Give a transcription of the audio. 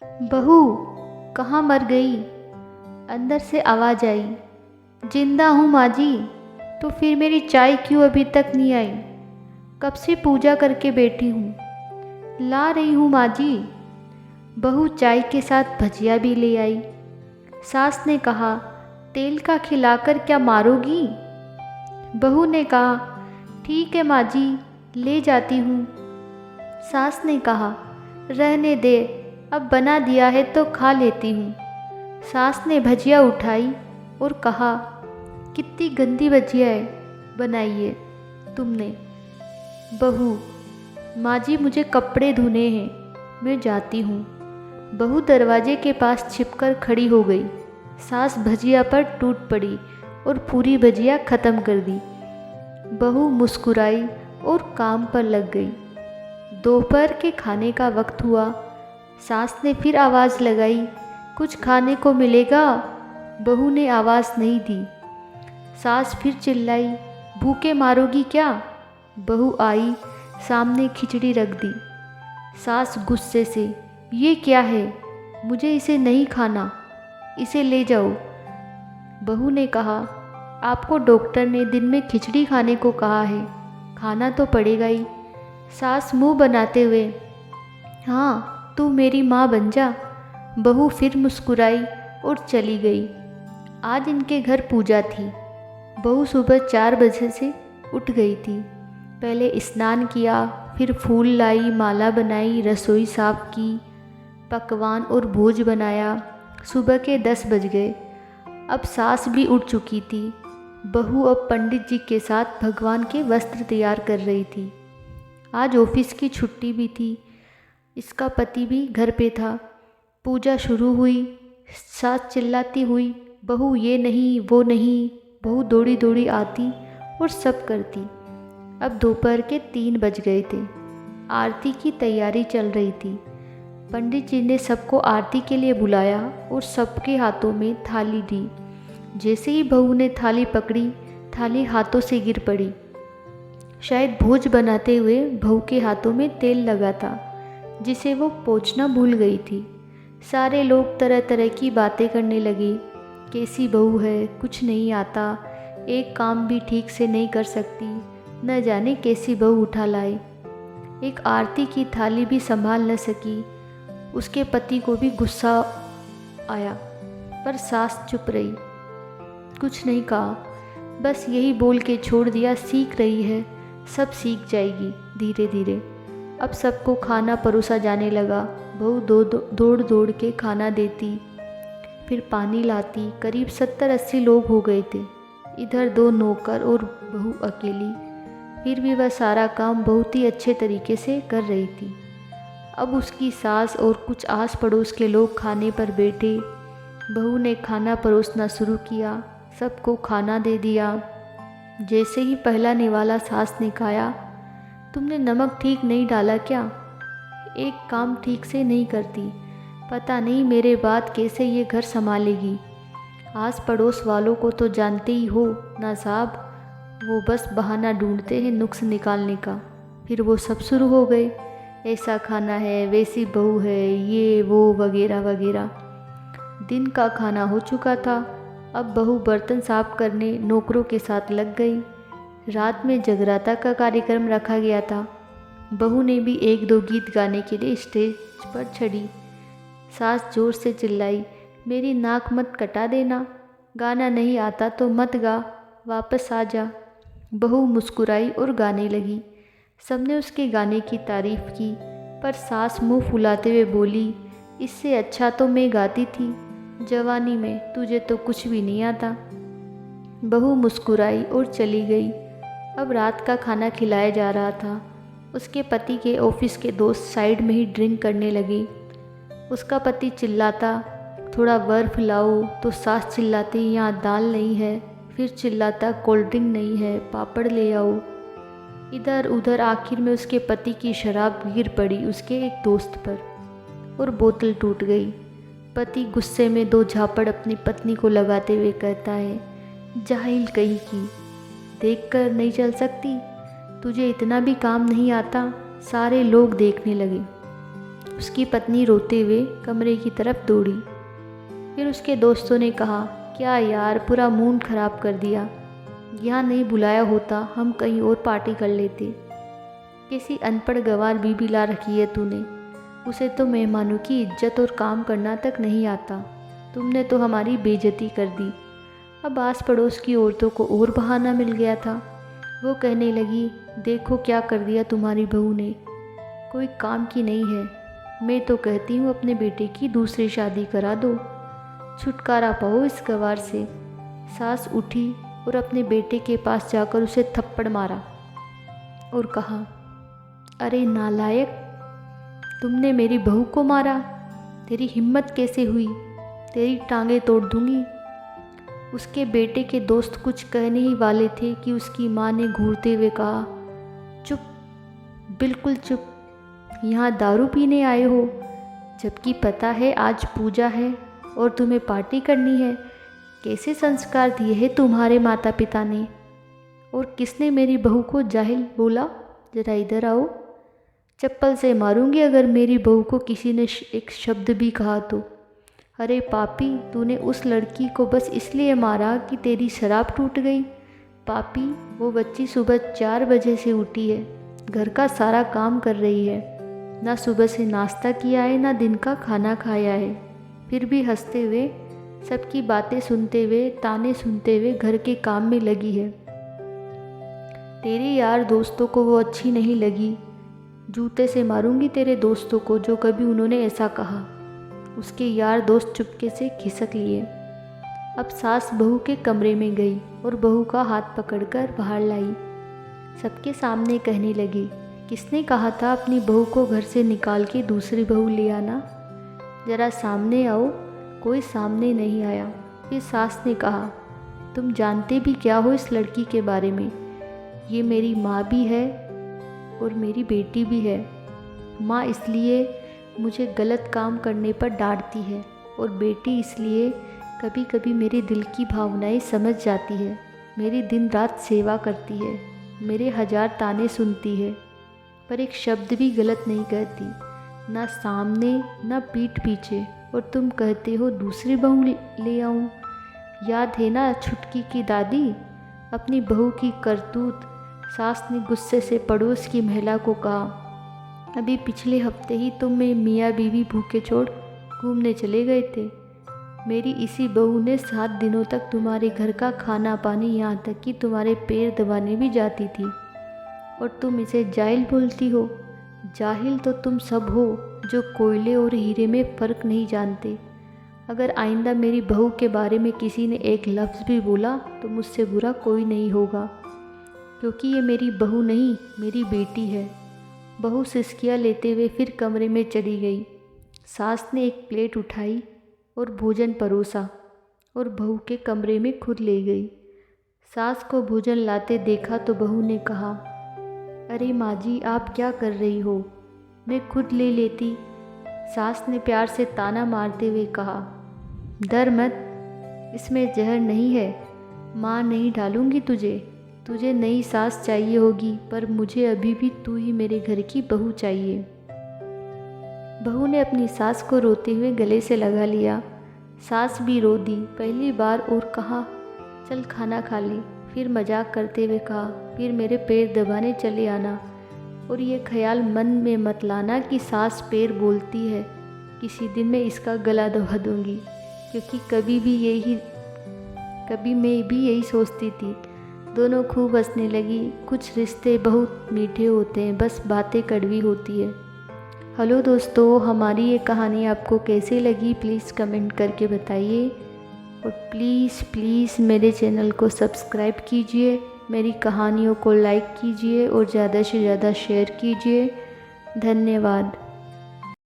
बहू, कहाँ मर गई? अंदर से आवाज़ आई। जिंदा हूँ माँ जी। तो फिर मेरी चाय क्यों अभी तक नहीं आई? कब से पूजा करके बैठी हूँ। ला रही हूँ माँ जी। बहू चाय के साथ भजिया भी ले आई। सास ने कहा, तेल का खिलाकर क्या मारोगी? बहू ने कहा, ठीक है माँ जी, ले जाती हूँ। सास ने कहा, रहने दे, अब बना दिया है तो खा लेती हूँ। सास ने भजिया उठाई और कहा, कितनी गंदी भजिया है बनाई है तुमने। बहू, माँ जी मुझे कपड़े धोने हैं, मैं जाती हूँ। बहू दरवाजे के पास छिपकर खड़ी हो गई। सास भजिया पर टूट पड़ी और पूरी भजिया ख़त्म कर दी। बहू मुस्कुराई और काम पर लग गई। दोपहर के खाने का वक्त हुआ। सास ने फिर आवाज़ लगाई, कुछ खाने को मिलेगा? बहू ने आवाज़ नहीं दी। सास फिर चिल्लाई, भूखे मारोगी क्या? बहू आई, सामने खिचड़ी रख दी। सास गुस्से से, ये क्या है? मुझे इसे नहीं खाना, इसे ले जाओ। बहू ने कहा, आपको डॉक्टर ने दिन में खिचड़ी खाने को कहा है, खाना तो पड़ेगा ही। सास मुंह बनाते हुए, हाँ तू मेरी माँ बन जा। बहू फिर मुस्कुराई और चली गई। आज इनके घर पूजा थी। बहू सुबह 4 बजे से उठ गई थी। पहले स्नान किया, फिर फूल लाई, माला बनाई, रसोई साफ की, पकवान और भोज बनाया। सुबह के 10 बज गए। अब सास भी उठ चुकी थी। बहू अब पंडित जी के साथ भगवान के वस्त्र तैयार कर रही थी। आज ऑफिस की छुट्टी भी थी। इसका पति भी घर पे था। पूजा शुरू हुई। सास चिल्लाती हुई, बहू ये नहीं वो नहीं। बहू दौड़ी दौड़ी आती और सब करती। अब दोपहर के 3 बज गए थे। आरती की तैयारी चल रही थी। पंडित जी ने सबको आरती के लिए बुलाया और सबके हाथों में थाली दी। जैसे ही बहू ने थाली पकड़ी, थाली हाथों से गिर पड़ी। शायद भोज बनाते हुए बहू के हाथों में तेल लगा था, जिसे वो पोंछना भूल गई थी। सारे लोग तरह तरह की बातें करने लगे। कैसी बहू है, कुछ नहीं आता, एक काम भी ठीक से नहीं कर सकती, न जाने कैसी बहू उठा लाए। एक आरती की थाली भी संभाल न सकी। उसके पति को भी गुस्सा आया, पर सास चुप रही, कुछ नहीं कहा। बस यही बोल के छोड़ दिया, सीख रही है, सब सीख जाएगी धीरे धीरे। अब सबको खाना परोसा जाने लगा। बहू दौड़ दौड़ के खाना देती, फिर पानी लाती। करीब 70-80 लोग हो गए थे। इधर 2 नौकर और बहू अकेली। फिर भी वह सारा काम बहुत ही अच्छे तरीके से कर रही थी। अब उसकी सास और कुछ आस पड़ोस के लोग खाने पर बैठे। बहू ने खाना परोसना शुरू किया, सबको खाना दे दिया। जैसे ही पहला निवाला सास ने खाया, तुमने नमक ठीक नहीं डाला क्या? एक काम ठीक से नहीं करती, पता नहीं मेरे बाद कैसे ये घर संभालेगी। आस पड़ोस वालों को तो जानते ही हो ना साहब, वो बस बहाना ढूंढते हैं नुक्स निकालने का। फिर वो सब शुरू हो गए, ऐसा खाना है, वैसी बहू है, ये वो वगैरह वगैरह। दिन का खाना हो चुका था। अब बहू बर्तन साफ करने नौकरों के साथ लग गई। रात में जगराता का कार्यक्रम रखा गया था। बहू ने भी 1-2 गीत गाने के लिए स्टेज पर चढ़ी। सास जोर से चिल्लाई, मेरी नाक मत कटा देना, गाना नहीं आता तो मत गा, वापस आ जा। बहू मुस्कुराई और गाने लगी। सबने उसके गाने की तारीफ की, पर सास मुंह फुलाते हुए बोली, इससे अच्छा तो मैं गाती थी जवानी में, तुझे तो कुछ भी नहीं आता। बहू मुस्कुराई और चली गई। अब रात का खाना खिलाया जा रहा था। उसके पति के ऑफिस के दोस्त साइड में ही ड्रिंक करने लगे। उसका पति चिल्लाता, थोड़ा बर्फ लाओ, तो सास चिल्लाती, यहाँ दाल नहीं है। फिर चिल्लाता, कोल्ड ड्रिंक नहीं है, पापड़ ले आओ। इधर उधर आखिर में उसके पति की शराब गिर पड़ी उसके एक दोस्त पर और बोतल टूट गई। पति गुस्से में 2 झापड़ अपनी पत्नी को लगाते हुए कहता है, जाहिल कहीं की, देखकर नहीं चल सकती, तुझे इतना भी काम नहीं आता। सारे लोग देखने लगे। उसकी पत्नी रोते हुए कमरे की तरफ दौड़ी। फिर उसके दोस्तों ने कहा, क्या यार, पूरा मूड खराब कर दिया। यहाँ नहीं बुलाया होता, हम कहीं और पार्टी कर लेते। किसी अनपढ़ गंवार बीबी ला रखी है तूने, उसे तो मेहमानों की इज्जत और काम करना तक नहीं आता। तुमने तो हमारी बेइज्जती कर दी। अब आस पड़ोस की औरतों को और बहाना मिल गया था। वो कहने लगी, देखो क्या कर दिया तुम्हारी बहू ने, कोई काम की नहीं है। मैं तो कहती हूँ अपने बेटे की दूसरी शादी करा दो, छुटकारा पाओ इस गंवार से। सास उठी और अपने बेटे के पास जाकर उसे थप्पड़ मारा और कहा, अरे नालायक, तुमने मेरी बहू को मारा, तेरी हिम्मत कैसे हुई, तेरी टांगें तोड़ दूंगी। उसके बेटे के दोस्त कुछ कहने ही वाले थे कि उसकी माँ ने घूरते हुए कहा, चुप, बिल्कुल चुप, यहाँ दारू पीने आए हो, जबकि पता है आज पूजा है और तुम्हें पार्टी करनी है। कैसे संस्कार दिए हैं तुम्हारे माता पिता ने। और किसने मेरी बहू को जाहिल बोला, जरा इधर आओ, चप्पल से मारूंगी अगर मेरी बहू को किसी ने एक शब्द भी कहा तो। अरे पापी, तूने उस लड़की को बस इसलिए मारा कि तेरी शराब टूट गई। पापी, वो बच्ची सुबह 4 बजे से उठी है, घर का सारा काम कर रही है, ना सुबह से नाश्ता किया है ना दिन का खाना खाया है, फिर भी हंसते हुए, सबकी बातें सुनते हुए, ताने सुनते हुए घर के काम में लगी है। तेरे यार दोस्तों को वो अच्छी नहीं लगी। जूते से मारूंगी तेरे दोस्तों को जो कभी उन्होंने ऐसा कहा। उसके यार दोस्त चुपके से खिसक लिए। अब सास बहू के कमरे में गई और बहू का हाथ पकड़कर बाहर लाई। सबके सामने कहने लगी, किसने कहा था अपनी बहू को घर से निकाल के दूसरी बहू ले आना, ज़रा सामने आओ। कोई सामने नहीं आया। फिर सास ने कहा, तुम जानते भी क्या हो इस लड़की के बारे में। ये मेरी माँ भी है और मेरी बेटी भी है। माँ इसलिए मुझे गलत काम करने पर डांटती है और बेटी इसलिए कभी कभी मेरे दिल की भावनाएं समझ जाती है। मेरी दिन रात सेवा करती है, मेरे 1000 ताने सुनती है, पर एक शब्द भी गलत नहीं कहती, ना सामने ना पीठ पीछे। और तुम कहते हो दूसरी बहू ले आऊँ। याद है ना छुटकी की दादी, अपनी बहू की करतूत। सास ने गुस्से से पड़ोस की महिला को कहा, अभी पिछले हफ्ते ही तुम में मियाँ बीवी भूखे छोड़ घूमने चले गए थे। मेरी इसी बहू ने 7 दिनों तक तुम्हारे घर का खाना पानी, यहाँ तक कि तुम्हारे पैर दबाने भी जाती थी, और तुम इसे जाहिल बोलती हो। जाहिल तो तुम सब हो जो कोयले और हीरे में फ़र्क नहीं जानते। अगर आइंदा मेरी बहू के बारे में किसी ने एक लफ्ज़ भी बोला तो मुझसे बुरा कोई नहीं होगा, क्योंकि ये मेरी बहू नहीं, मेरी बेटी है। बहू सिसकियाँ लेते हुए फिर कमरे में चली गई। सास ने एक प्लेट उठाई और भोजन परोसा और बहू के कमरे में खुद ले गई। सास को भोजन लाते देखा तो बहू ने कहा, अरे माँ जी, आप क्या कर रही हो, मैं खुद ले लेती। सास ने प्यार से ताना मारते हुए कहा, डर मत, इसमें जहर नहीं है, माँ नहीं डालूंगी तुझे। तुझे नई सास चाहिए होगी, पर मुझे अभी भी तू ही मेरे घर की बहू चाहिए। बहू ने अपनी सास को रोते हुए गले से लगा लिया। सास भी रो दी पहली बार और कहा, चल खाना खा ले। फिर मजाक करते हुए कहा, फिर मेरे पैर दबाने चले आना, और ये ख्याल मन में मत लाना कि सास पैर बोलती है, किसी दिन मैं इसका गला दबा दूंगी, क्योंकि कभी मैं भी यही सोचती थी। दोनों खूब हंसने लगी। कुछ रिश्ते बहुत मीठे होते हैं, बस बातें कड़वी होती है। हेलो दोस्तों, हमारी ये कहानी आपको कैसी लगी प्लीज़ कमेंट करके बताइए, और प्लीज़ मेरे चैनल को सब्सक्राइब कीजिए, मेरी कहानियों को लाइक कीजिए और ज़्यादा से ज़्यादा शेयर कीजिए। धन्यवाद।